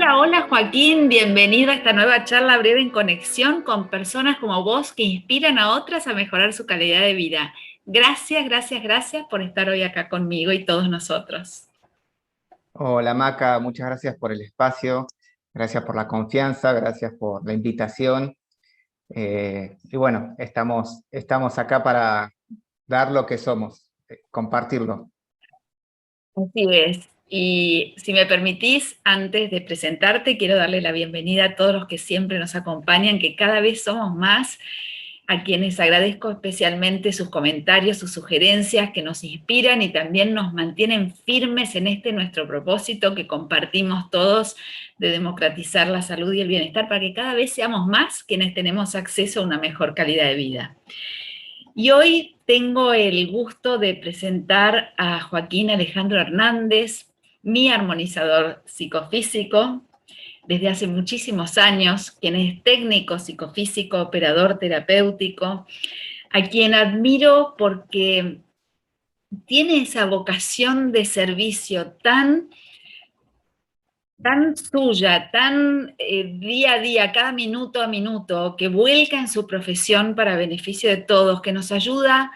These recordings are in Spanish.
Hola, hola Joaquín, bienvenido a esta nueva charla breve en conexión con personas como vos que inspiran a otras a mejorar su calidad de vida. Gracias, gracias, gracias por estar hoy acá conmigo y todos nosotros. Hola Maca, muchas gracias por el espacio, gracias por la confianza, gracias por la invitación. Y bueno, estamos acá para dar lo que somos, compartirlo. Así es. Y si me permitís, antes de presentarte, quiero darle la bienvenida a todos los que siempre nos acompañan, que cada vez somos más, a quienes agradezco especialmente sus comentarios, sus sugerencias que nos inspiran y también nos mantienen firmes en este nuestro propósito que compartimos todos de democratizar la salud y el bienestar para que cada vez seamos más quienes tenemos acceso a una mejor calidad de vida. Y hoy tengo el gusto de presentar a Joaquín Alejandro Hernández, mi armonizador psicofísico, desde hace muchísimos años, quien es técnico psicofísico, operador terapéutico, a quien admiro porque tiene esa vocación de servicio tan suya, tan día a día, cada minuto a minuto, que vuelca en su profesión para beneficio de todos, que nos ayuda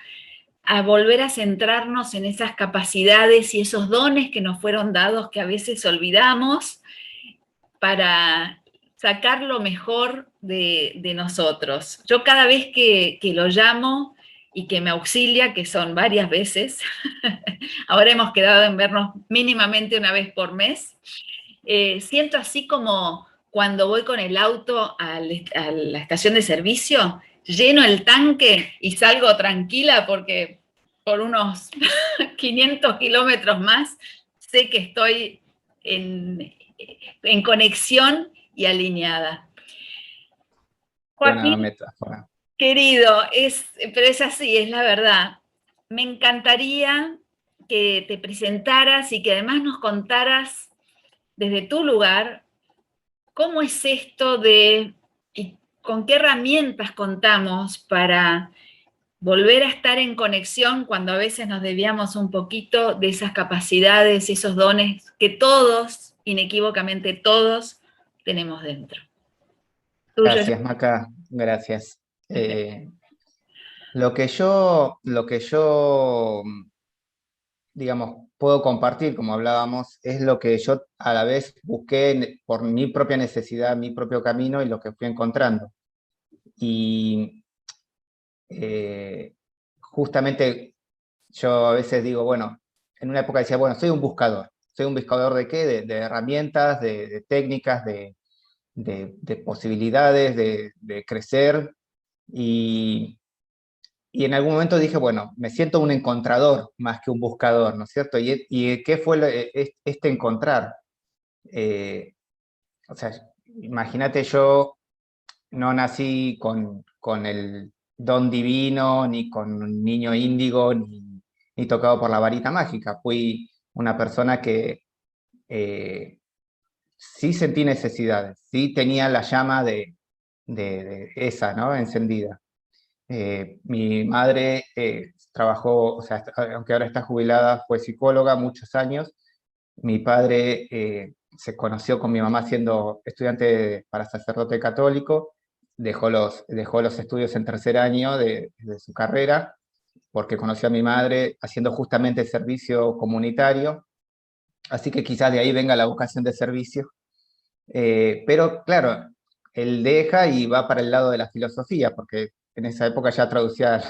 a volver a centrarnos en esas capacidades y esos dones que nos fueron dados que a veces olvidamos para sacar lo mejor de nosotros. Yo cada vez que lo llamo y que me auxilia, que son varias veces, ahora hemos quedado en vernos mínimamente una vez por mes, siento así como cuando voy con el auto a la estación de servicio, lleno el tanque y salgo tranquila porque por unos 500 kilómetros más sé que estoy en conexión y alineada. Buena Joaquín, metáfora. querido, pero es así, es la verdad. Me encantaría que te presentaras y que además nos contaras desde tu lugar cómo es esto de y con qué herramientas contamos para volver a estar en conexión cuando a veces nos desviamos un poquito de esas capacidades, esos dones que todos, inequívocamente todos, tenemos dentro. Tuyo. Gracias Maca, gracias. Eh, lo que yo, digamos, puedo compartir, como hablábamos, es lo que yo a la vez busqué por mi propia necesidad, mi propio camino y lo que fui encontrando. Y justamente yo a veces digo, bueno, en una época decía, bueno, soy un buscador de qué, de herramientas, de técnicas, de posibilidades, de crecer, y, y en algún momento dije, bueno, me siento un encontrador más que un buscador, ¿no es cierto? ¿Y qué fue este encontrar? Eh, o sea, imagínate, yo no nací con el don divino, ni con un niño índigo, ni tocado por la varita mágica. Fui una persona que sí sentí necesidades, sí tenía la llama de esa, ¿no? Encendida. Mi madre trabajó, o sea, aunque ahora está jubilada, fue psicóloga muchos años. Mi padre se conoció con mi mamá siendo estudiante para sacerdote católico, dejó los estudios en tercer año de su carrera, porque conoció a mi madre haciendo justamente servicio comunitario, así que quizás de ahí venga la vocación de servicio. Pero claro, él deja y va para el lado de la filosofía, porque en esa época ya traducía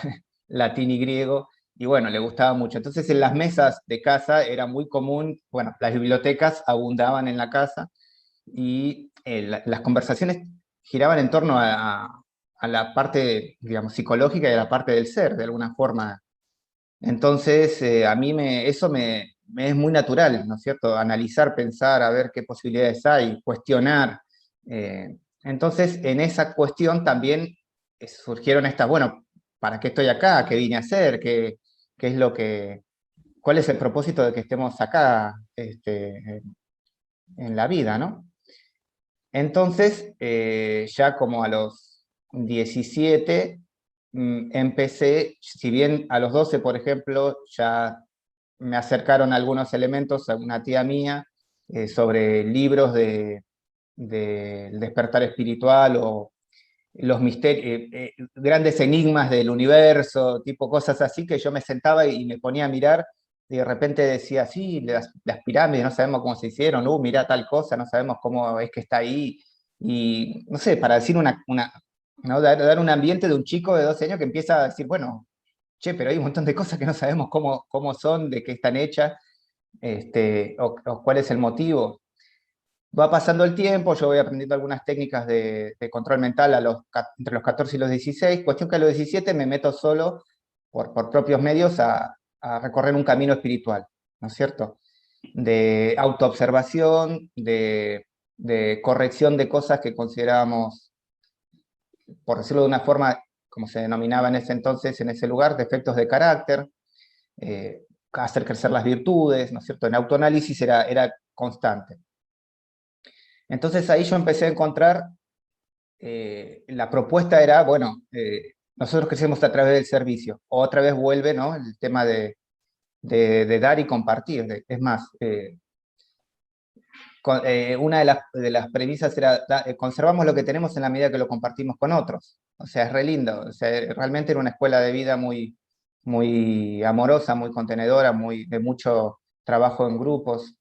latín y griego, y bueno, le gustaba mucho. Entonces en las mesas de casa era muy común, bueno, las bibliotecas abundaban en la casa, y las conversaciones giraban en torno a la parte, digamos, psicológica y a la parte del ser, de alguna forma. Entonces, a mí me es muy natural, ¿no es cierto? Analizar, pensar, a ver qué posibilidades hay, cuestionar. Eh, entonces, en esa cuestión también surgieron estas, bueno, ¿para qué estoy acá? ¿Qué vine a hacer? ¿Qué es cuál es el propósito de que estemos acá, en la vida, ¿no? Entonces, ya como a los 17, empecé, si bien a los 12, por ejemplo, ya me acercaron algunos elementos a una tía mía sobre libros del despertar espiritual o los misterios, grandes enigmas del universo, tipo cosas así, que yo me sentaba y me ponía a mirar y de repente decía, sí, las pirámides no sabemos cómo se hicieron, mirá tal cosa, no sabemos cómo es que está ahí, y no sé, para decir ¿no? Dar un ambiente de un chico de 12 años que empieza a decir, bueno, che, pero hay un montón de cosas que no sabemos cómo son, de qué están hechas, o cuál es el motivo. Va pasando el tiempo, yo voy aprendiendo algunas técnicas de control mental entre los 14 y los 16, cuestión que a los 17 me meto solo, por propios medios, a recorrer un camino espiritual, ¿no es cierto? De autoobservación, de corrección de cosas que considerábamos, por decirlo de una forma, como se denominaba en ese entonces, en ese lugar, defectos de carácter, hacer crecer las virtudes, ¿no es cierto? En autoanálisis era constante. Entonces ahí yo empecé a encontrar, la propuesta era, bueno, nosotros crecemos a través del servicio, otra vez vuelve, ¿no? El tema de dar y compartir. Es más, una de las premisas era, conservamos lo que tenemos en la medida que lo compartimos con otros. O sea, es re lindo. O sea, realmente era una escuela de vida muy amorosa, muy contenedora, de mucho trabajo en grupos.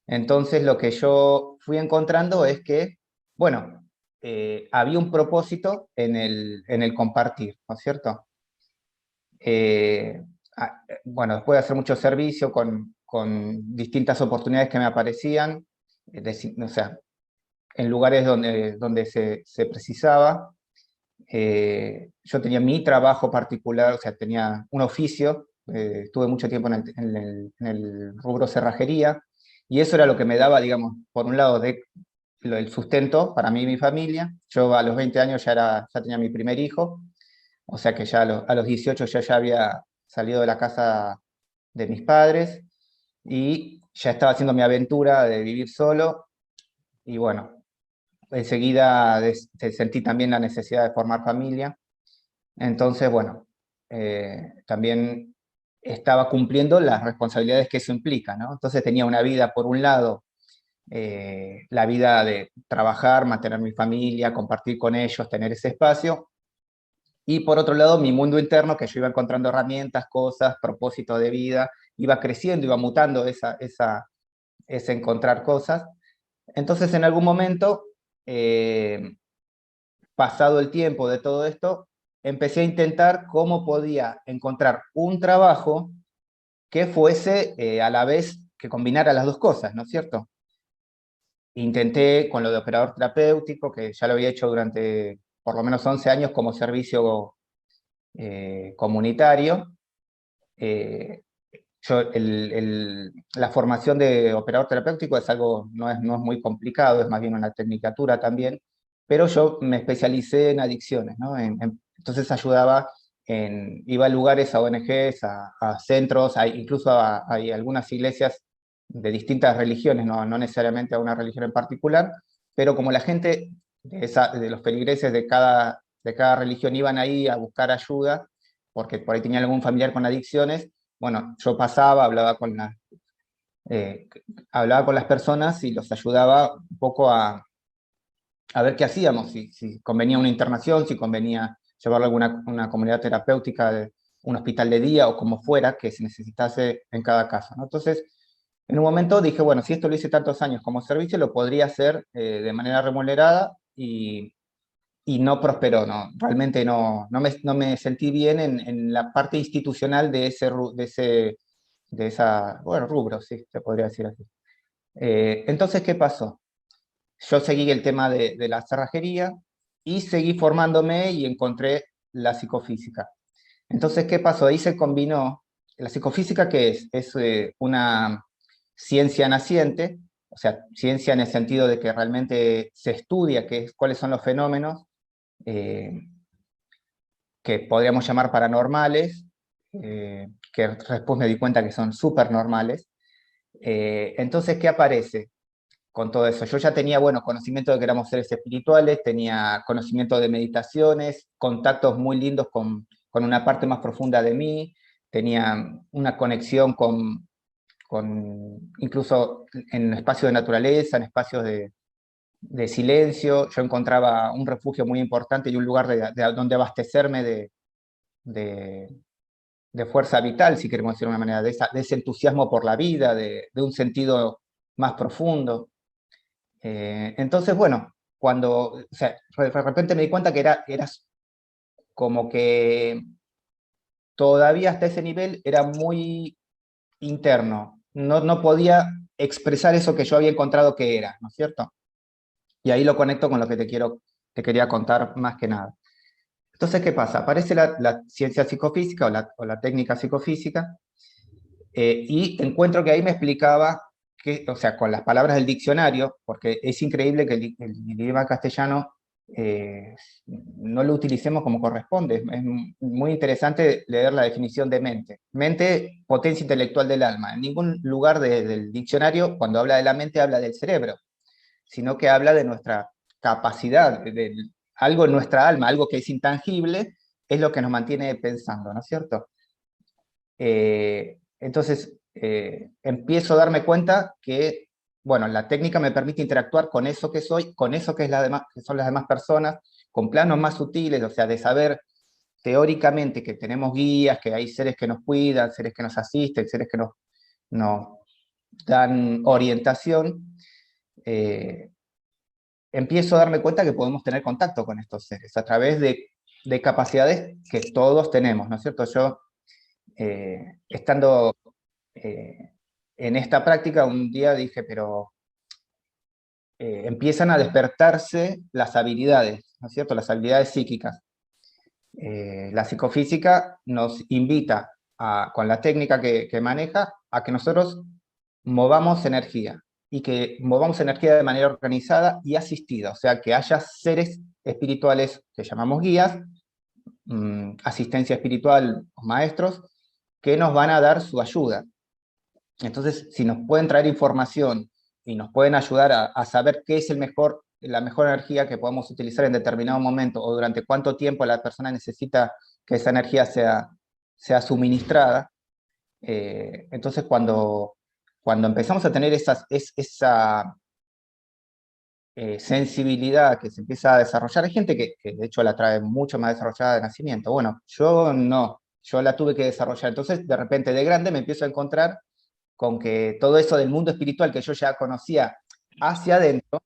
Entonces lo que yo fui encontrando es que, bueno, había un propósito en el compartir, ¿no es cierto? Bueno, después de hacer mucho servicio con distintas oportunidades que me aparecían, o sea, en lugares donde se precisaba, yo tenía mi trabajo particular, o sea, tenía un oficio, estuve mucho tiempo en el rubro cerrajería, y eso era lo que me daba, digamos, por un lado, el sustento para mí y mi familia. Yo a los 20 años ya tenía mi primer hijo, o sea que ya a los 18 ya había salido de la casa de mis padres, y ya estaba haciendo mi aventura de vivir solo, y bueno, enseguida sentí también la necesidad de formar familia. Entonces, bueno, también estaba cumpliendo las responsabilidades que eso implica, ¿no? Entonces tenía una vida, por un lado, la vida de trabajar, mantener mi familia, compartir con ellos, tener ese espacio, y por otro lado mi mundo interno, que yo iba encontrando herramientas, cosas, propósito de vida, iba creciendo, iba mutando ese encontrar cosas. Entonces en algún momento, pasado el tiempo de todo esto, empecé a intentar cómo podía encontrar un trabajo que fuese, a la vez, que combinara las dos cosas, ¿no es cierto? Intenté con lo de operador terapéutico, que ya lo había hecho durante por lo menos 11 años como servicio comunitario. Eh, la formación de operador terapéutico es algo, no es muy complicado, es más bien una tecnicatura también, pero yo me especialicé en adicciones, ¿no? Entonces ayudaba, iba a lugares, a ONGs, a centros, incluso hay algunas iglesias de distintas religiones, no necesariamente a una religión en particular, pero como la gente de los feligreses de cada religión iban ahí a buscar ayuda, porque por ahí tenían algún familiar con adicciones, bueno, yo pasaba, eh, hablaba con las personas y los ayudaba un poco a ver qué hacíamos, si convenía una internación, si convenía llevarlo a una comunidad terapéutica, un hospital de día o como fuera que se necesitase en cada caso, ¿no? Entonces, en un momento dije, bueno, si esto lo hice tantos años como servicio, lo podría hacer de manera remunerada, y no prosperó, no, realmente no me sentí bien en la parte institucional de esa, bueno, rubro, sí, se podría decir así. Entonces, ¿qué pasó? Yo seguí el tema de la cerrajería y seguí formándome y encontré la psicofísica. Entonces, ¿qué pasó? Ahí se combinó la psicofísica, que es una ciencia naciente, o sea, ciencia en el sentido de que realmente se estudia cuáles son los fenómenos eh, que podríamos llamar paranormales, que después me di cuenta que son súper normales. Entonces, ¿qué aparece con todo eso? Yo ya tenía, bueno, conocimiento de que éramos seres espirituales, tenía conocimiento de meditaciones, contactos muy lindos con una parte más profunda de mí, tenía una conexión incluso en espacios de naturaleza, en espacios de silencio. Yo encontraba un refugio muy importante y un lugar donde abastecerme de, de fuerza vital, si queremos decir de una manera, de ese entusiasmo por la vida, de un sentido más profundo. Entonces, bueno, cuando, o sea, de repente me di cuenta que era como que todavía hasta ese nivel era muy interno, no podía expresar eso que yo había encontrado que era, ¿no es cierto? Y ahí lo conecto con lo que te quería contar más que nada. Entonces, ¿qué pasa? Aparece la ciencia psicofísica o la técnica psicofísica, y encuentro que ahí me explicaba, que, o sea, con las palabras del diccionario, porque es increíble que el idioma castellano no lo utilicemos como corresponde. Es muy interesante leer la definición de mente. Mente, potencia intelectual del alma. En ningún lugar del diccionario, cuando habla de la mente, habla del cerebro, sino que habla de nuestra capacidad, de algo en nuestra alma, algo que es intangible, es lo que nos mantiene pensando, ¿no es cierto? Entonces, empiezo a darme cuenta que, bueno, la técnica me permite interactuar con eso que soy, con eso que, que son las demás personas, con planos más sutiles, o sea, de saber teóricamente que tenemos guías, que hay seres que nos cuidan, seres que nos asisten, seres que nos dan orientación. Empiezo a darme cuenta que podemos tener contacto con estos seres a través de capacidades que todos tenemos, ¿no es cierto? Yo, estando en esta práctica, un día dije, pero empiezan a despertarse las habilidades, ¿no es cierto? Las habilidades psíquicas. La psicofísica nos invita, con la técnica que maneja, a que nosotros movamos energía, y que movamos energía de manera organizada y asistida, o sea, que haya seres espirituales que llamamos guías, asistencia espiritual o maestros, que nos van a dar su ayuda. Entonces, si nos pueden traer información y nos pueden ayudar a saber qué es la mejor energía que podemos utilizar en determinado momento, o durante cuánto tiempo la persona necesita que esa energía sea suministrada, entonces cuando empezamos a tener esa sensibilidad que se empieza a desarrollar, hay gente que de hecho la trae mucho más desarrollada de nacimiento. Bueno, yo no, yo la tuve que desarrollar. Entonces, de repente, de grande me empiezo a encontrar con que todo eso del mundo espiritual que yo ya conocía hacia adentro,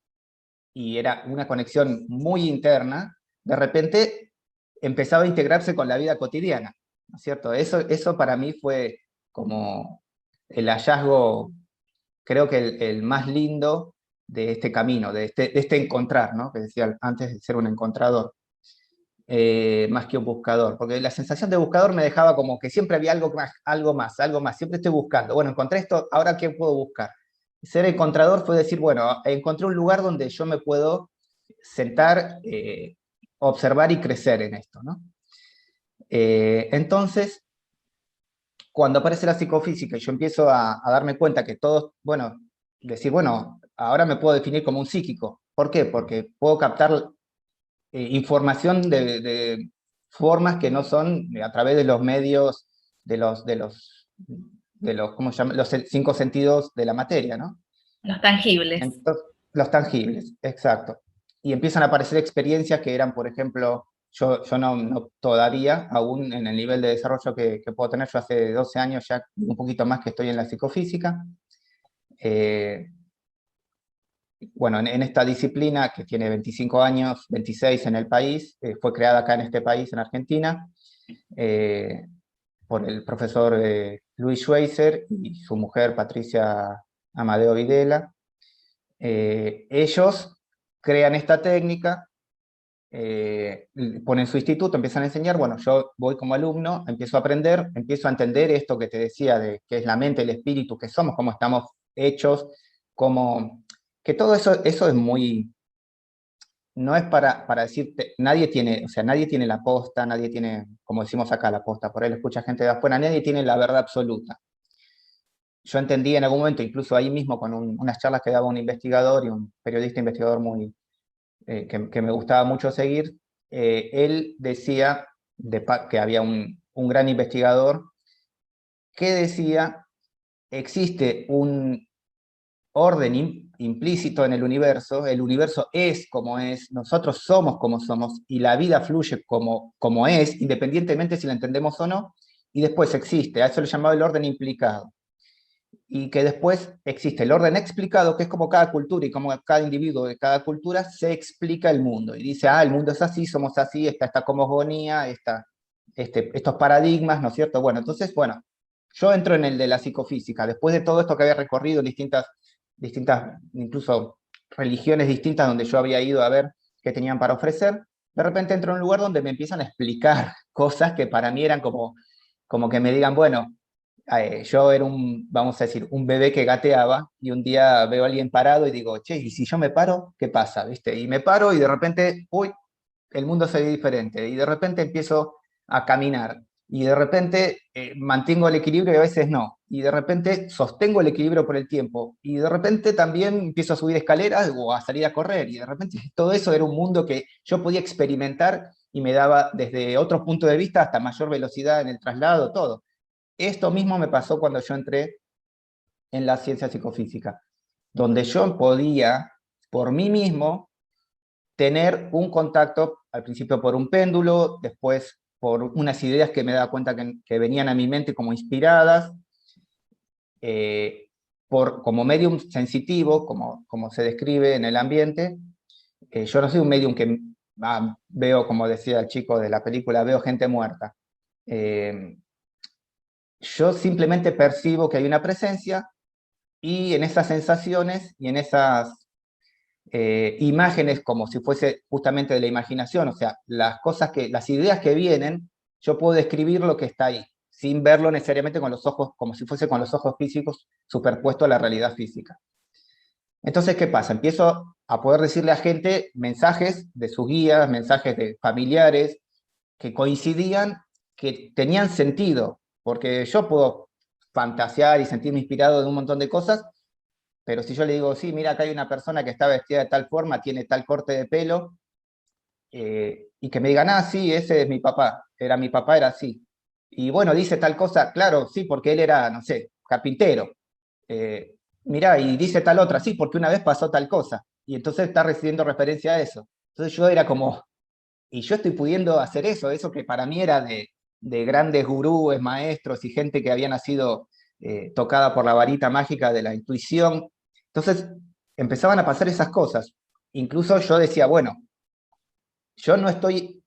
y era una conexión muy interna, de repente empezaba a integrarse con la vida cotidiana, ¿no es cierto? Eso para mí fue como el hallazgo, creo que el más lindo de este camino, de este encontrar, ¿no? Que decía antes de ser un encontrador. Más que un buscador, porque la sensación de buscador me dejaba como que siempre había algo más, algo más, algo más, siempre estoy buscando. Bueno, encontré esto, ¿ahora qué puedo buscar? Ser encontrador fue decir, bueno, encontré un lugar donde yo me puedo sentar, observar y crecer en esto, ¿no? Entonces, cuando aparece la psicofísica y yo empiezo a darme cuenta que todos, bueno, decir, bueno, ahora me puedo definir como un psíquico. ¿Por qué? Porque puedo captar información de formas que no son a través de los medios, ¿cómo se llama? Los 5 sentidos de la materia, ¿no? Los tangibles. Entonces, los tangibles, exacto. Y empiezan a aparecer experiencias que eran, por ejemplo, yo no todavía, aún en el nivel de desarrollo que puedo tener, yo hace 12 años ya, un poquito más que estoy en la psicofísica. Bueno, en esta disciplina, que tiene 25 años, 26 en el país, fue creada acá en este país, en Argentina, eh, por el profesor Luis Schweizer y su mujer Patricia Amadeo Videla. Ellos crean esta técnica, ponen su instituto, empiezan a enseñar. Bueno, yo voy como alumno, empiezo a aprender, empiezo a entender esto que te decía de qué es la mente, el espíritu, qué somos, cómo estamos hechos, cómo, que todo eso es muy, no es para decirte, nadie tiene, o sea, nadie tiene la posta, nadie tiene, como decimos acá, la posta, por ahí lo escucha gente de afuera, nadie tiene la verdad absoluta. Yo entendí en algún momento, incluso ahí mismo con unas charlas que daba un investigador y un periodista investigador muy, que me gustaba mucho seguir, él decía que había un gran investigador que decía, existe un orden implícito en el universo es como es, nosotros somos como somos, y la vida fluye como es, independientemente si la entendemos o no, y después existe, a eso le llamaba el orden implicado, y que después existe el orden explicado, que es como cada cultura y como cada individuo de cada cultura se explica el mundo, y dice, el mundo es así, somos así, está esta cosmogonía, estos paradigmas, ¿no es cierto? Bueno, entonces, bueno, yo entro en el de la psicofísica, después de todo esto que había recorrido en distintas, incluso religiones distintas donde yo había ido a ver qué tenían para ofrecer, de repente entro en un lugar donde me empiezan a explicar cosas que para mí eran como que me digan, bueno, yo era vamos a decir, un bebé que gateaba, y un día veo a alguien parado y digo, che, ¿y si yo me paro? ¿Qué pasa? ¿Viste? Y me paro y de repente, uy, el mundo se ve diferente, y de repente empiezo a caminar, y de repente mantengo el equilibrio y a veces no, y de repente sostengo el equilibrio por el tiempo, y de repente también empiezo a subir escaleras o a salir a correr, y de repente todo eso era un mundo que yo podía experimentar y me daba desde otro punto de vista hasta mayor velocidad en el traslado, todo. Esto mismo me pasó cuando yo entré en la ciencia psicofísica, donde yo podía, por mí mismo, tener un contacto, al principio por un péndulo, después por unas ideas que me daba cuenta que venían a mi mente como inspiradas, como medium sensitivo, como se describe en el ambiente. Yo no soy un medium que veo, como decía el chico de la película, veo gente muerta. Yo simplemente percibo que hay una presencia, y en esas sensaciones y en esas imágenes, como si fuese justamente de la imaginación, o sea, las ideas que vienen, yo puedo describir lo que está ahí, sin verlo necesariamente con los ojos, como si fuese con los ojos físicos superpuesto a la realidad física. Entonces, ¿qué pasa? Empiezo a poder decirle a gente mensajes de sus guías, mensajes de familiares, que coincidían, que tenían sentido, porque yo puedo fantasear y sentirme inspirado de un montón de cosas, pero si yo le digo, sí, mira, acá hay una persona que está vestida de tal forma, tiene tal corte de pelo, y que me digan, sí, ese es mi papá, mi papá era así. Y bueno, dice tal cosa, claro, sí, porque él era, no sé, carpintero. Mirá, y dice tal otra, sí, porque una vez pasó tal cosa. Y entonces está recibiendo referencia a eso. Entonces yo era como, y yo estoy pudiendo hacer eso que para mí era de grandes gurúes, maestros y gente que había nacido tocada por la varita mágica de la intuición. Entonces empezaban a pasar esas cosas. Incluso yo decía, bueno, yo no estoy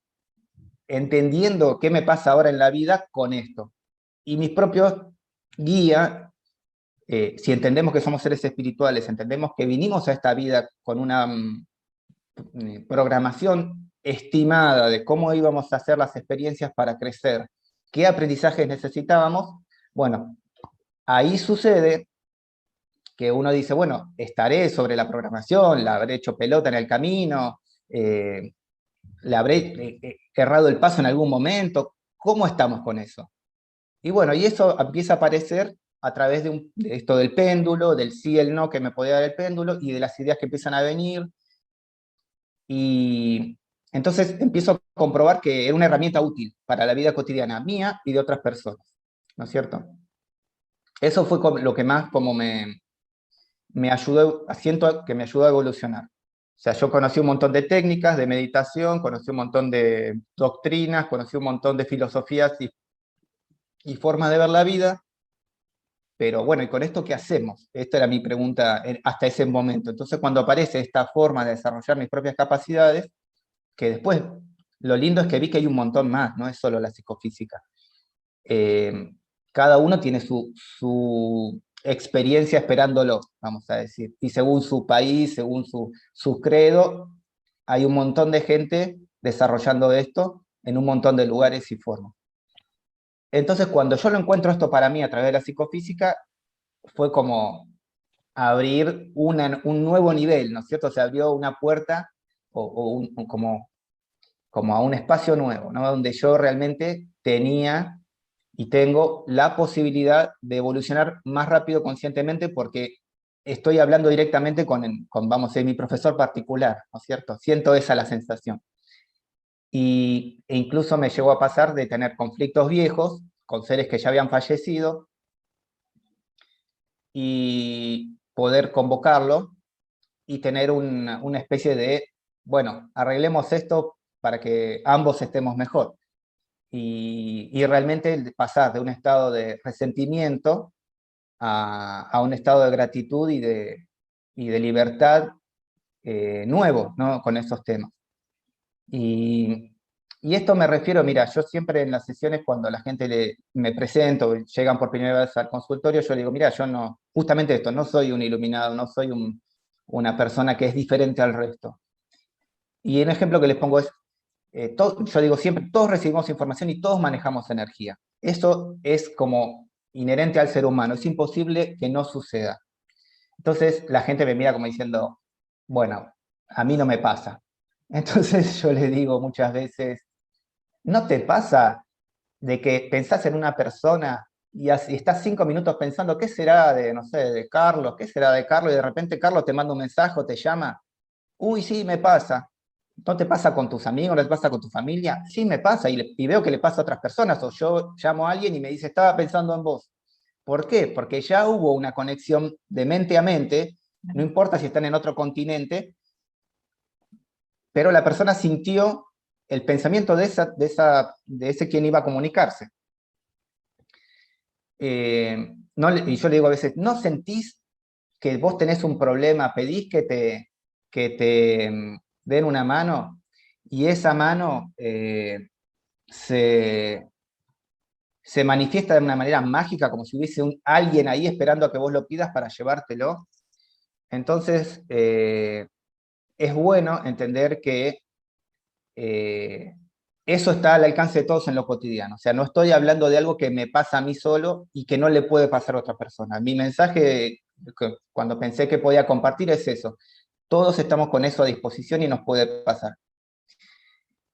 entendiendo qué me pasa ahora en la vida con esto. Y mis propios guías, si entendemos que somos seres espirituales, entendemos que vinimos a esta vida con una programación estimada de cómo íbamos a hacer las experiencias para crecer, qué aprendizajes necesitábamos, bueno, ahí sucede que uno dice, bueno, estaré sobre la programación, la habré hecho pelota en el camino, le habré errado el paso en algún momento, ¿cómo estamos con eso? Y bueno, y eso empieza a aparecer a través de esto del péndulo, del sí, el no que me podía dar el péndulo, y de las ideas que empiezan a venir. Y entonces empiezo a comprobar que era una herramienta útil para la vida cotidiana mía y de otras personas, ¿no es cierto? Eso fue lo que más como me ayudó, siento que me ayudó a evolucionar. O sea, yo conocí un montón de técnicas de meditación, conocí un montón de doctrinas, conocí un montón de filosofías y formas de ver la vida, pero bueno, ¿y con esto qué hacemos? Esta era mi pregunta hasta ese momento. Entonces, cuando aparece esta forma de desarrollar mis propias capacidades, que después lo lindo es que vi que hay un montón más, no es solo la psicofísica. Cada uno tiene su experiencia esperándolo, vamos a decir, y según su país, según su credo, hay un montón de gente desarrollando esto en un montón de lugares y formas. Entonces, cuando yo lo encuentro esto para mí a través de la psicofísica, fue como abrir un nuevo nivel, ¿no es cierto? Se abrió una puerta como a un espacio nuevo, ¿no? Donde yo realmente tenía y tengo la posibilidad de evolucionar más rápido conscientemente, porque estoy hablando directamente vamos a decir, mi profesor particular, ¿no es cierto? Siento esa la sensación. E incluso me llegó a pasar de tener conflictos viejos con seres que ya habían fallecido y poder convocarlo y tener una especie de, bueno, arreglemos esto para que ambos estemos mejor. Y realmente el pasar de un estado de resentimiento a un estado de gratitud y de libertad nuevo, ¿no? Con esos temas. Y esto me refiero, mira, yo siempre en las sesiones cuando la gente me presento, llegan por primera vez al consultorio, yo le digo, mira, yo no, justamente esto, no soy un iluminado, no soy una persona que es diferente al resto. Y un ejemplo que les pongo es, yo digo siempre, todos recibimos información y todos manejamos energía. Eso es como inherente al ser humano, es imposible que no suceda. Entonces la gente me mira como diciendo, bueno, a mí no me pasa. Entonces yo le digo muchas veces, ¿no te pasa de que pensás en una persona y estás 5 minutos pensando, ¿qué será de, no sé, de Carlos? ¿Qué será de Carlos? Y de repente Carlos te manda un mensaje o te llama. Uy, sí, me pasa. ¿No te pasa con tus amigos? ¿No te pasa con tu familia? Sí, me pasa y veo que le pasa a otras personas. O yo llamo a alguien y me dice, estaba pensando en vos. ¿Por qué? Porque ya hubo una conexión de mente a mente, no importa si están en otro continente, pero la persona sintió el pensamiento de ese quien iba a comunicarse. Y yo le digo a veces, ¿no sentís que vos tenés un problema, pedís que te den una mano y esa mano se manifiesta de una manera mágica, como si hubiese alguien ahí esperando a que vos lo pidas para llevártelo? Entonces, es bueno entender que eh, eso está al alcance de todos en lo cotidiano. O sea, no estoy hablando de algo que me pasa a mí solo y que no le puede pasar a otra persona. Mi mensaje, cuando pensé que podía compartir, es eso. Todos estamos con eso a disposición y nos puede pasar.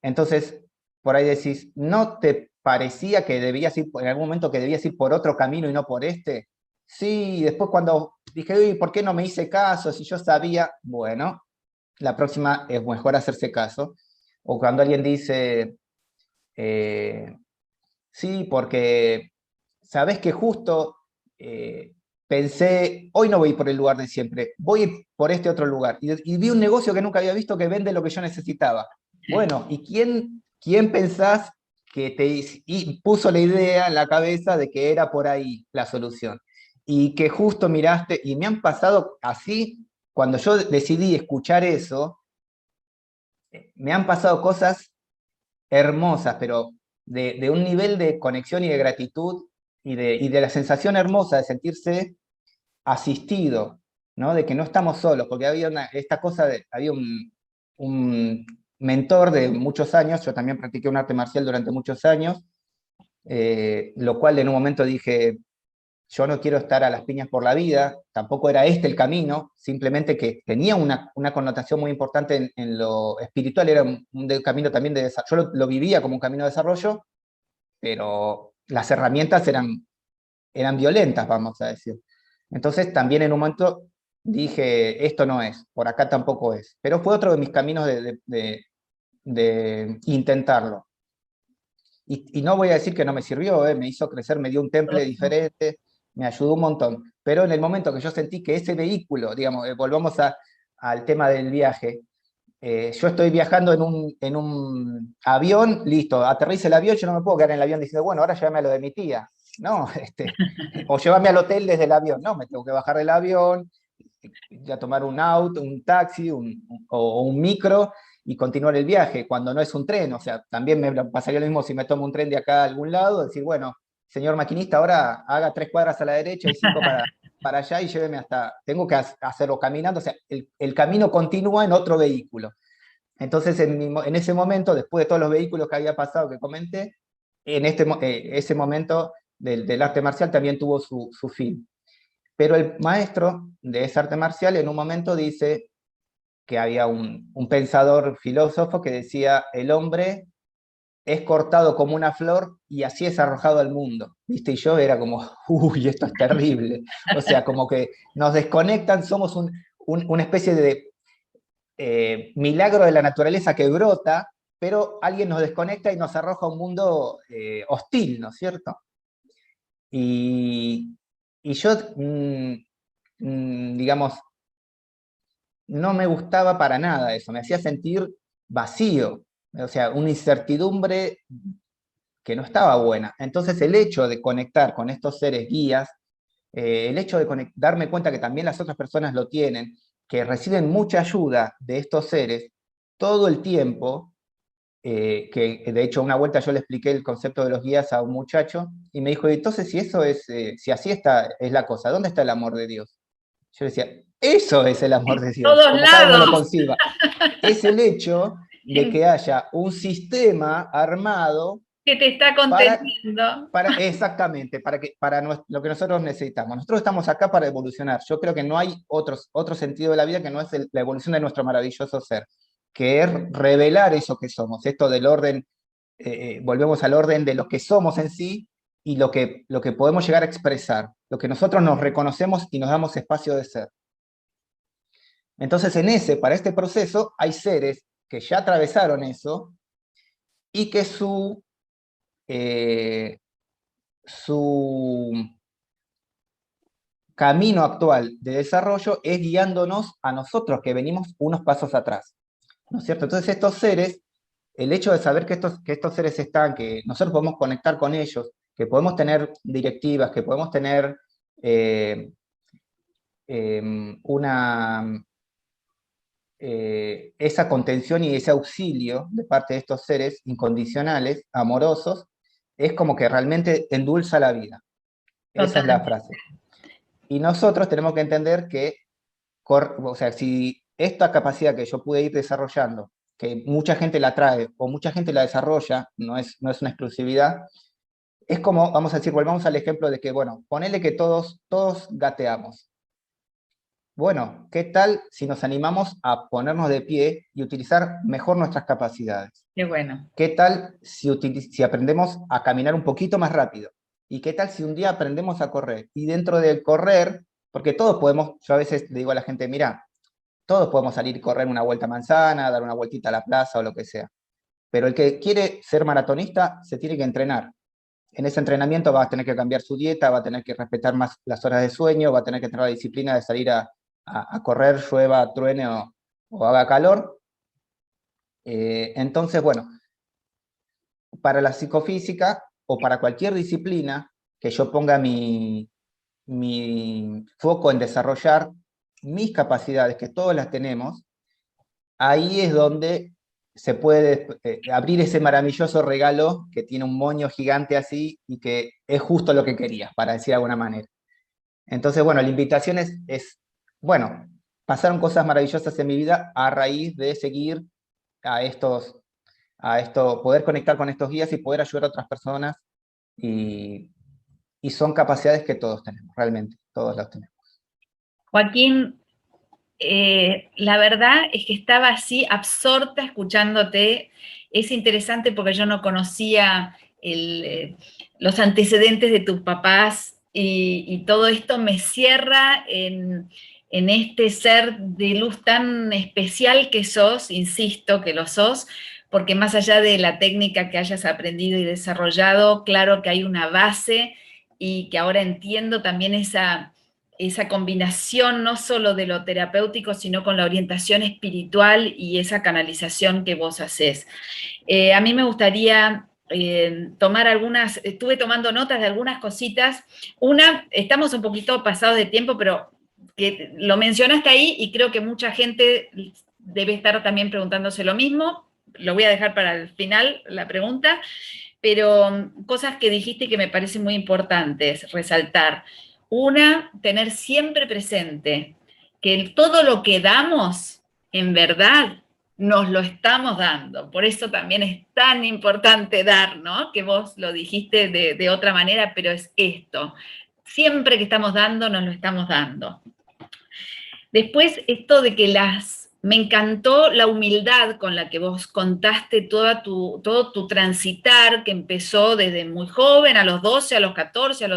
Entonces, por ahí decís, ¿no te parecía que debías ir, en algún momento que debías ir por otro camino y no por este? Sí, después cuando dije, uy, ¿por qué no me hice caso? Si yo sabía, bueno, la próxima es mejor hacerse caso. O cuando alguien dice, eh, sí, porque sabes que justo pensé, hoy no voy por el lugar de siempre, voy por este otro lugar. Y vi un negocio que nunca había visto que vende lo que yo necesitaba. Bueno, ¿y quién pensás que y puso la idea en la cabeza de que era por ahí la solución? Y que justo miraste, y me han pasado así, cuando yo decidí escuchar eso, me han pasado cosas hermosas, pero de un nivel de conexión y de gratitud y de la sensación hermosa de sentirse asistido, ¿no? De que no estamos solos, porque había esta cosa había un mentor de muchos años, yo también practiqué un arte marcial durante muchos años, lo cual en un momento dije, yo no quiero estar a las piñas por la vida, tampoco era este el camino, simplemente que tenía una connotación muy importante en lo espiritual, era un camino también de desarrollo, yo lo vivía como un camino de desarrollo, pero las herramientas eran violentas, vamos a decir. Entonces también en un momento dije, esto no es, por acá tampoco es, pero fue otro de mis caminos de intentarlo. Y no voy a decir que no me sirvió, me hizo crecer, me dio un temple diferente, me ayudó un montón. Pero en el momento que yo sentí que ese vehículo, digamos, volvamos al tema del viaje, yo estoy viajando en un avión, listo, aterriza el avión, yo no me puedo quedar en el avión diciendo, bueno, ahora llévame a lo de mi tía. No, o llévame al hotel desde el avión. No, me tengo que bajar del avión, ya tomar un auto, un taxi o un micro y continuar el viaje, cuando no es un tren. O sea, también me pasaría lo mismo si me tomo un tren de acá a algún lado, decir, bueno, señor maquinista, ahora haga 3 cuadras a la derecha y 5 para allá y lléveme hasta, tengo que hacerlo caminando, o sea, el camino continúa en otro vehículo. Entonces, en ese momento, después de todos los vehículos que había pasado, que comenté, ese momento del arte marcial también tuvo su fin. Pero el maestro de ese arte marcial en un momento dice que había un pensador filósofo que decía, el hombre es cortado como una flor y así es arrojado al mundo, ¿viste? Y yo era como, uy, esto es terrible. O sea, como que nos desconectan, somos una especie de milagro de la naturaleza que brota, pero alguien nos desconecta y nos arroja a un mundo hostil, ¿no es cierto? Y yo, digamos, no me gustaba para nada eso, me hacía sentir vacío, o sea, una incertidumbre que no estaba buena. Entonces el hecho de conectar con estos seres guías, el hecho de darme cuenta que también las otras personas lo tienen, que reciben mucha ayuda de estos seres todo el tiempo, que de hecho una vuelta yo le expliqué el concepto de los guías a un muchacho y me dijo, entonces si eso es, si así es la cosa, ¿dónde está el amor de Dios? Yo decía, eso es el amor de Dios, Todos como cada uno lo lados. conciba. Es el hecho de que haya un sistema armado Que te está para, conteniendo. exactamente, lo que nosotros necesitamos. Nosotros estamos acá para evolucionar. Yo creo que no hay otro sentido de la vida que no es la evolución de nuestro maravilloso ser, que es revelar eso que somos, esto del orden, volvemos al orden de lo que somos en sí y lo que podemos llegar a expresar, lo que nosotros nos reconocemos y nos damos espacio de ser. Entonces, para este proceso, hay seres que ya atravesaron eso y que su camino actual de desarrollo es guiándonos a nosotros que venimos unos pasos atrás, ¿no es cierto? Entonces estos seres, el hecho de saber que estos seres están, que nosotros podemos conectar con ellos, que podemos tener directivas, que podemos tener eh, una esa contención y ese auxilio de parte de estos seres incondicionales, amorosos, es como que realmente endulza la vida. Esa es la Totalmente. frase. Y nosotros tenemos que entender que, o sea, si esta capacidad que yo pude ir desarrollando, que mucha gente la trae o mucha gente la desarrolla, no es una exclusividad, es como, vamos a decir, volvamos al ejemplo de que, bueno, ponele que todos gateamos. Bueno, ¿qué tal si nos animamos a ponernos de pie y utilizar mejor nuestras capacidades? Qué bueno. ¿Qué tal si aprendemos a caminar un poquito más rápido? ¿Y qué tal si un día aprendemos a correr? Y dentro del correr, porque todos podemos, yo a veces le digo a la gente, mira, todos podemos salir y correr una vuelta a manzana, dar una vueltita a la plaza o lo que sea. Pero el que quiere ser maratonista se tiene que entrenar. En ese entrenamiento va a tener que cambiar su dieta, va a tener que respetar más las horas de sueño, va a tener que tener la disciplina de salir a correr, llueva, truene o haga calor. Entonces, bueno, para la psicofísica o para cualquier disciplina que yo ponga mi foco en desarrollar mis capacidades, que todas las tenemos, ahí es donde se puede abrir ese maravilloso regalo que tiene un moño gigante así y que es justo lo que quería, para decir de alguna manera. Entonces, bueno, la invitación bueno, pasaron cosas maravillosas en mi vida a raíz de seguir a poder conectar con estos guías y poder ayudar a otras personas, y, y son capacidades que todos tenemos, realmente, todos las tenemos. Joaquín, la verdad es que estaba así absorta escuchándote. Es interesante porque yo no conocía los antecedentes de tus papás y todo esto me cierra en este ser de luz tan especial que sos, insisto que lo sos, porque más allá de la técnica que hayas aprendido y desarrollado, claro que hay una base y que ahora entiendo también esa combinación no solo de lo terapéutico, sino con la orientación espiritual y esa canalización que vos haces. A mí me gustaría tomar estuve tomando notas de algunas cositas. Una, estamos un poquito pasados de tiempo, pero que lo mencionaste ahí y creo que mucha gente debe estar también preguntándose lo mismo. Lo voy a dejar para el final, la pregunta, pero cosas que dijiste que me parecen muy importantes resaltar. Una, tener siempre presente que todo lo que damos, en verdad, nos lo estamos dando. Por eso también es tan importante dar, ¿no? Que vos lo dijiste de otra manera, pero es esto. Siempre que estamos dando, nos lo estamos dando. Después, esto de que me encantó la humildad con la que vos contaste todo tu transitar, que empezó desde muy joven, a los 12, a los 14,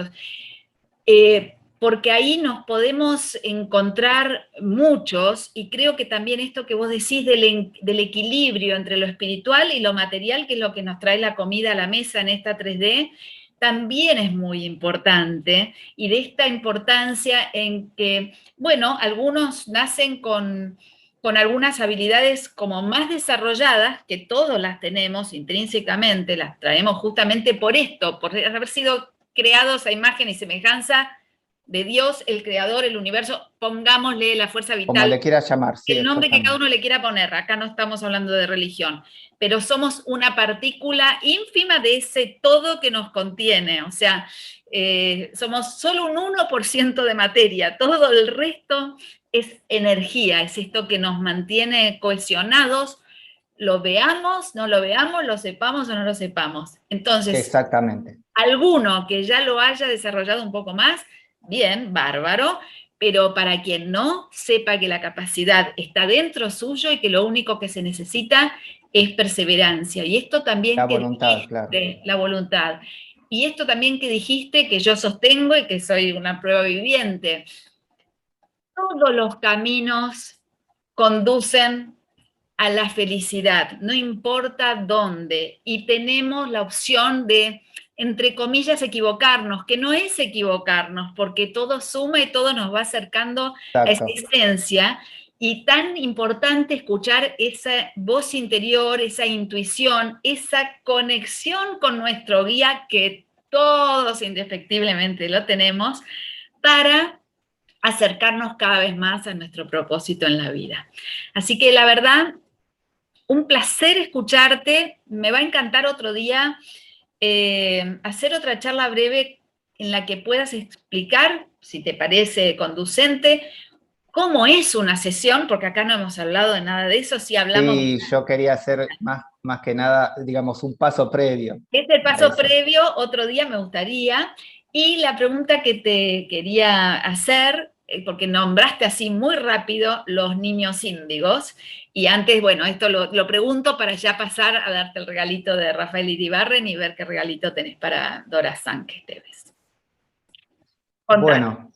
porque ahí nos podemos encontrar muchos, y creo que también esto que vos decís del equilibrio entre lo espiritual y lo material, que es lo que nos trae la comida a la mesa en esta 3D, también es muy importante, y de esta importancia en que, bueno, algunos nacen con algunas habilidades como más desarrolladas, que todos las tenemos intrínsecamente, las traemos justamente por esto, por haber sido creados a imagen y semejanza de Dios, el creador, el universo, pongámosle la fuerza Como vital, le quieras llamar, sí, el nombre que cada exactamente. uno le quiera poner. Acá no estamos hablando de religión, pero somos una partícula ínfima de ese todo que nos contiene. O sea, somos solo un 1% de materia, todo el resto es energía, es esto que nos mantiene cohesionados, lo veamos, no lo veamos, lo sepamos o no lo sepamos. Entonces, Exactamente. alguno que ya lo haya desarrollado un poco más, bien, bárbaro, pero para quien no, sepa que la capacidad está dentro suyo y que lo único que se necesita es perseverancia. Y esto La también que voluntad, claro. dijiste, la voluntad. Y esto también que dijiste, que yo sostengo y que soy una prueba viviente. Todos los caminos conducen a la felicidad, no importa dónde, y tenemos la opción de, entre comillas, equivocarnos, que no es equivocarnos, porque todo suma y todo nos va acercando a esa Exacto. esencia, y tan importante escuchar esa voz interior, esa intuición, esa conexión con nuestro guía, que todos indefectiblemente lo tenemos, para acercarnos cada vez más a nuestro propósito en la vida. Así que la verdad, un placer escucharte. Me va a encantar otro día hacer otra charla breve en la que puedas explicar, si te parece conducente, cómo es una sesión, porque acá no hemos hablado de nada de eso, sí hablamos. Sí, yo quería hacer más que nada, digamos, un paso previo Es el a paso eso. previo, otro día me gustaría. Y la pregunta que te quería hacer, porque nombraste así muy rápido los niños índigos, y antes, bueno, esto lo pregunto para ya pasar a darte el regalito de Rafael Iribarren y ver qué regalito tenés para Dora Sánchez Tevez. Contame. Bueno,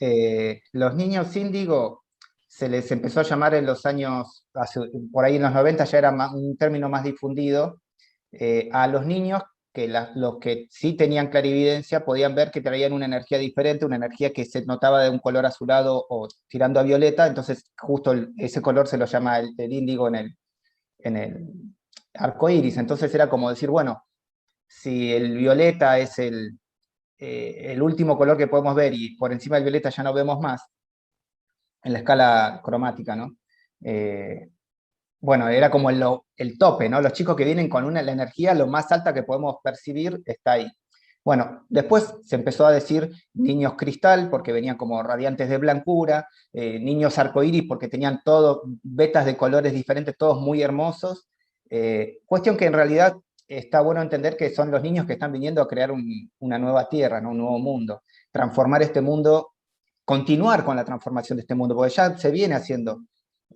los niños índigo se les empezó a llamar en los años, por ahí en los 90 ya era un término más difundido, a los niños que los que sí tenían clarividencia podían ver que traían una energía diferente, una energía que se notaba de un color azulado o tirando a violeta, entonces justo ese color se lo llama el índigo en el arco iris. Entonces era como decir, bueno, si el violeta es el último color que podemos ver y por encima del violeta ya no vemos más, en la escala cromática, ¿no? Bueno, era como el tope, ¿no? Los chicos que vienen con la energía lo más alta que podemos percibir está ahí. Bueno, después se empezó a decir niños cristal, porque venían como radiantes de blancura, niños arcoíris, porque tenían todo, vetas de colores diferentes, todos muy hermosos. Cuestión que en realidad está bueno entender que son los niños que están viniendo a crear una nueva tierra, ¿no? Un nuevo mundo, transformar este mundo, continuar con la transformación de este mundo, porque ya se viene haciendo.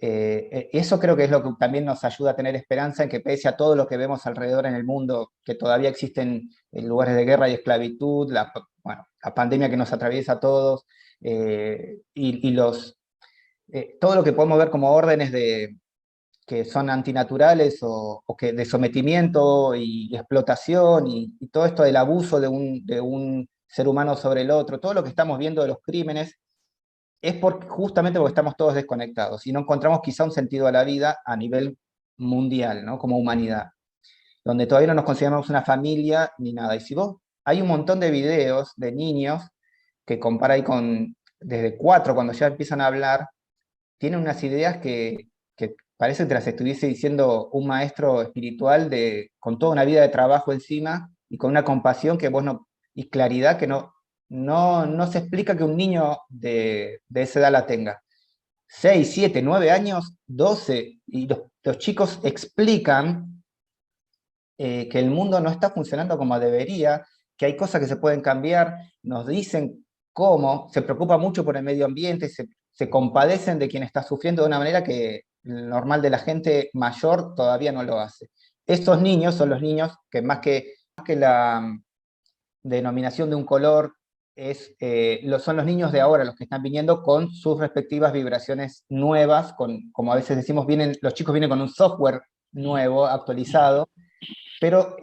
Eso creo que es lo que también nos ayuda a tener esperanza en que pese a todo lo que vemos alrededor en el mundo, que todavía existen lugares de guerra y esclavitud, bueno, la pandemia que nos atraviesa a todos, y todo lo que podemos ver como órdenes que son antinaturales o que de sometimiento y explotación y todo esto del abuso de un ser humano sobre el otro, todo lo que estamos viendo de los crímenes, es justamente porque estamos todos desconectados y no encontramos quizá un sentido a la vida a nivel mundial, ¿no? Como humanidad, donde todavía no nos consideramos una familia ni nada. Y si vos, hay un montón de videos de niños que compara ahí con, desde 4, cuando ya empiezan a hablar, tienen unas ideas que parece que te las estuviese diciendo un maestro espiritual con toda una vida de trabajo encima y con una compasión que vos no, y claridad que no se explica que un niño de esa edad la tenga. 6, 7, 9 años, 12, y los chicos explican que el mundo no está funcionando como debería, que hay cosas que se pueden cambiar, nos dicen cómo, se preocupa mucho por el medio ambiente, se compadecen de quien está sufriendo de una manera que el normal de la gente mayor todavía no lo hace. Estos niños son los niños que más que la denominación de un color, son los niños de ahora los que están viniendo con sus respectivas vibraciones nuevas, como a veces decimos, los chicos vienen con un software nuevo, actualizado, pero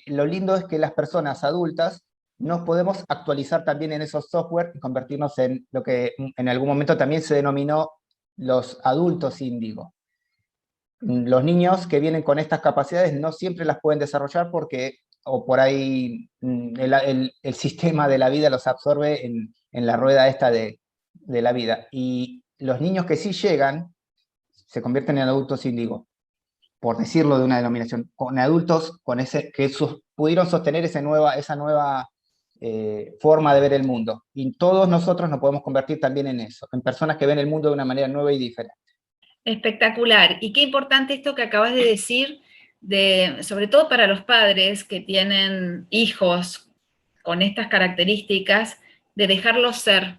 lo lindo es que las personas adultas nos podemos actualizar también en esos software y convertirnos en lo que en algún momento también se denominó los adultos índigo. los niños que vienen con estas capacidades no siempre las pueden desarrollar porque, o por ahí, el sistema de la vida los absorbe en la rueda esta de la vida. Y los niños que sí llegan se convierten en adultos índigo, por decirlo de una denominación, con adultos con pudieron sostener esa nueva forma de ver el mundo. Y todos nosotros nos podemos convertir también en eso, en personas que ven el mundo de una manera nueva y diferente. Espectacular. Y qué importante esto que acabas de decir, sobre todo para los padres que tienen hijos con estas características, de dejarlos ser,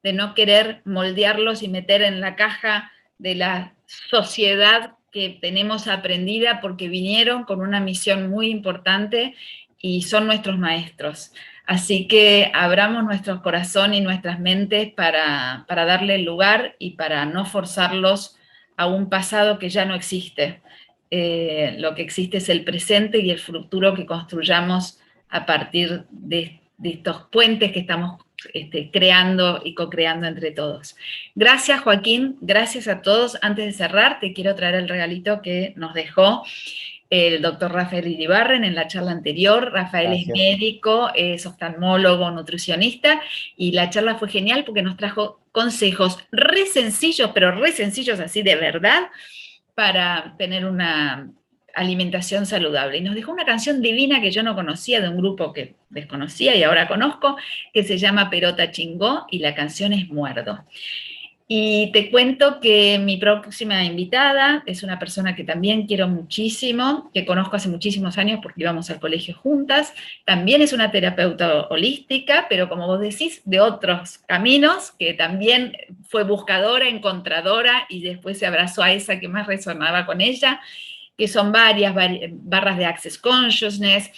de no querer moldearlos y meter en la caja de la sociedad que tenemos aprendida, porque vinieron con una misión muy importante y son nuestros maestros. Así que abramos nuestro corazón y nuestras mentes para darle lugar y para no forzarlos a un pasado que ya no existe. Lo que existe es el presente y el futuro que construyamos a partir de estos puentes que estamos creando y co-creando entre todos. Gracias, Joaquín, gracias a todos. Antes de cerrar, te quiero traer el regalito que nos dejó el doctor Rafael Iribarren en la charla anterior. Rafael Gracias. Es médico, es oftalmólogo, nutricionista, y la charla fue genial porque nos trajo consejos re sencillos, pero re sencillos así de verdad, para tener una alimentación saludable. Y nos dejó una canción divina que yo no conocía, de un grupo que desconocía y ahora conozco, que se llama Perota Chingó, y la canción es Muerdo. Y te cuento que mi próxima invitada es una persona que también quiero muchísimo, que conozco hace muchísimos años porque íbamos al colegio juntas. También es una terapeuta holística, pero como vos decís, de otros caminos, que también fue buscadora, encontradora, y después se abrazó a esa que más resonaba con ella, que son varias barras de Access Consciousness,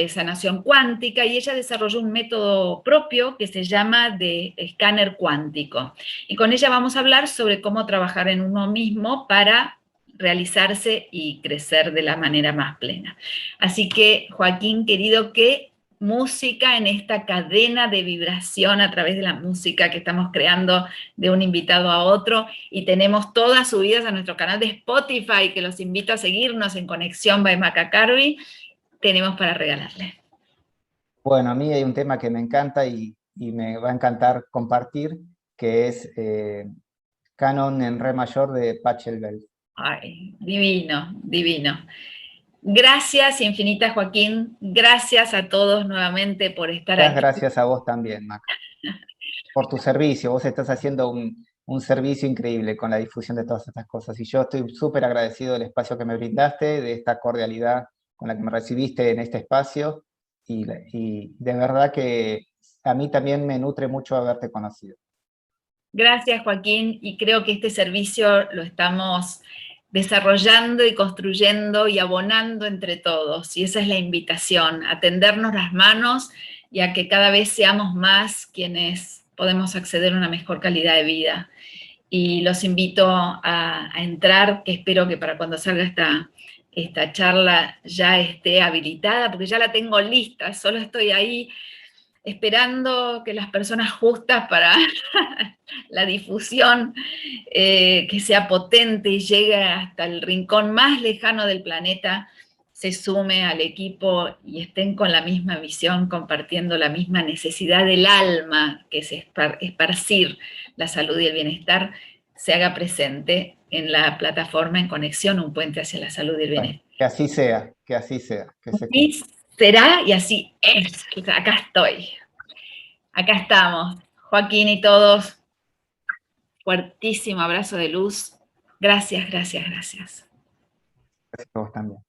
sanación cuántica, y ella desarrolló un método propio que se llama de escáner cuántico. Y con ella vamos a hablar sobre cómo trabajar en uno mismo para realizarse y crecer de la manera más plena. Así que, Joaquín, querido, qué música en esta cadena de vibración a través de la música que estamos creando de un invitado a otro, y tenemos todas subidas a nuestro canal de Spotify, que los invito a seguirnos en Conexión by Maca Carvey. Tenemos para regalarle. Bueno, a mí hay un tema que me encanta y me va a encantar compartir, que es Canon en re mayor de Pachelbel. Ay, divino, divino. Gracias infinitas, Joaquín. Gracias a todos nuevamente por estar aquí. Gracias a vos también, Maca, por tu servicio. Vos estás haciendo un servicio increíble con la difusión de todas estas cosas. Y yo estoy súper agradecido del espacio que me brindaste, de esta cordialidad con la que me recibiste en este espacio. Y de verdad que a mí también me nutre mucho haberte conocido. Gracias, Joaquín, y creo que este servicio lo estamos desarrollando y construyendo y abonando entre todos, y esa es la invitación, a tendernos las manos y a que cada vez seamos más quienes podemos acceder a una mejor calidad de vida. Y los invito a entrar, que espero que para cuando salga esta charla ya esté habilitada, porque ya la tengo lista, solo estoy ahí esperando que las personas justas para la difusión, que sea potente y llegue hasta el rincón más lejano del planeta, se sume al equipo y estén con la misma visión, compartiendo la misma necesidad del alma, que es esparcir la salud y el bienestar, se haga presente en la plataforma En Conexión, un puente hacia la salud y el bienestar. Que así sea, que así sea. Que se así será y así es. Acá estoy. Acá estamos. Joaquín y todos, fuertísimo abrazo de luz. Gracias, gracias, gracias. Gracias a vos también.